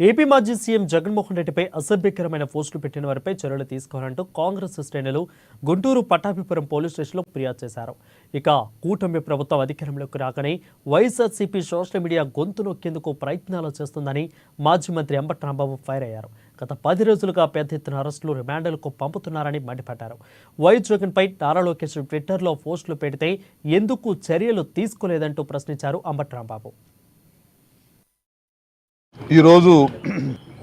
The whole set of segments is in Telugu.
ఏపీ మాజీ సీఎం జగన్మోహన్ రెడ్డిపై అసభ్యకరమైన పోస్టులు పెట్టిన వారిపై చర్యలు తీసుకోవాలంటూ కాంగ్రెస్ శ్రేణులు గుంటూరు పట్టాభిపురం పోలీస్ స్టేషన్లో ఫిర్యాదు చేశారు. ఇక కూటమి ప్రభుత్వం అధికారంలోకి రాగానే వైఎస్ఆర్సీపీ సోషల్ మీడియా గొంతు నొక్కేందుకు ప్రయత్నాలు చేస్తుందని మాజీ మంత్రి అంబటి రాంబాబు ఫైర్ అయ్యారు. గత 10 రోజులుగా పెద్ద ఎత్తున అరెస్టులు, రిమాండ్లకు పంపుతున్నారని మండిపడ్డారు. వైఎస్ జగన్పై నారా లోకేష్ ట్విట్టర్లో పోస్టులు పెడితే ఎందుకు చర్యలు తీసుకోలేదంటూ ప్రశ్నించారు అంబటి రాంబాబు. ఈరోజు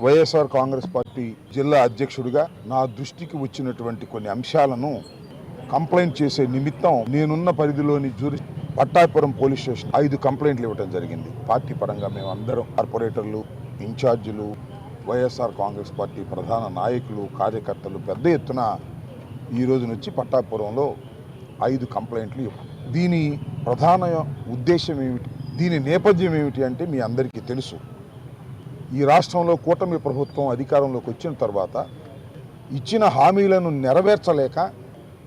వైఎస్ఆర్ కాంగ్రెస్ పార్టీ జిల్లా అధ్యక్షుడిగా నా దృష్టికి వచ్చినటువంటి కొన్ని అంశాలను కంప్లైంట్ చేసే నిమిత్తం నేనున్న పరిధిలోని పట్టాపురం పోలీస్ స్టేషన్ 5 కంప్లైంట్లు ఇవ్వడం జరిగింది. పార్టీ పరంగా మేము అందరం కార్పొరేటర్లు, ఇన్ఛార్జీలు, వైఎస్ఆర్ కాంగ్రెస్ పార్టీ ప్రధాన నాయకులు, కార్యకర్తలు పెద్ద ఎత్తున ఈ రోజు నుంచి పట్టాపురంలో 5 కంప్లైంట్లు ఇవ్వం. దీని ప్రధాన ఉద్దేశం ఏమిటి, దీని నేపథ్యం ఏమిటి అంటే మీ అందరికీ తెలుసు. ఈ రాష్ట్రంలో కూటమి ప్రభుత్వం అధికారంలోకి వచ్చిన తర్వాత ఇచ్చిన హామీలను నెరవేర్చలేక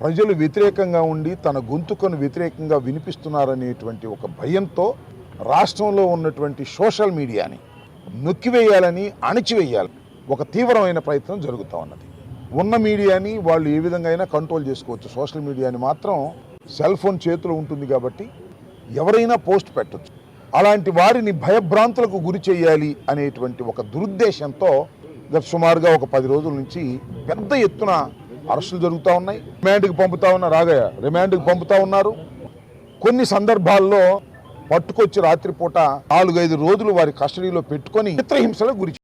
ప్రజలు వ్యతిరేకంగా ఉండి తన గొంతుకను వ్యతిరేకంగా వినిపిస్తున్నారనేటువంటి ఒక భయంతో రాష్ట్రంలో ఉన్నటువంటి సోషల్ మీడియాని నొక్కివేయాలని, అణిచివేయాలని ఒక తీవ్రమైన ప్రయత్నం జరుగుతూ ఉన్నది. ఉన్న మీడియాని వాళ్ళు ఏ విధంగా అయినా కంట్రోల్ చేసుకోవచ్చు. సోషల్ మీడియాని మాత్రం సెల్ ఫోన్ చేతిలో ఉంటుంది కాబట్టి ఎవరైనా పోస్ట్ పెట్టచ్చు. అలాంటి వారిని భయభ్రాంతులకు గురి చేయాలి అనేటువంటి ఒక దురుద్దేశంతో గత సుమారుగా ఒక 10 రోజుల నుంచి పెద్ద ఎత్తున అరెస్టులు జరుగుతూ ఉన్నాయి. రిమాండ్కి పంపుతా ఉన్నారు. కొన్ని సందర్భాల్లో పట్టుకొచ్చి రాత్రిపూట 4-5 రోజులు వారి కస్టడీలో పెట్టుకొని చిత్రహింసలకు గురి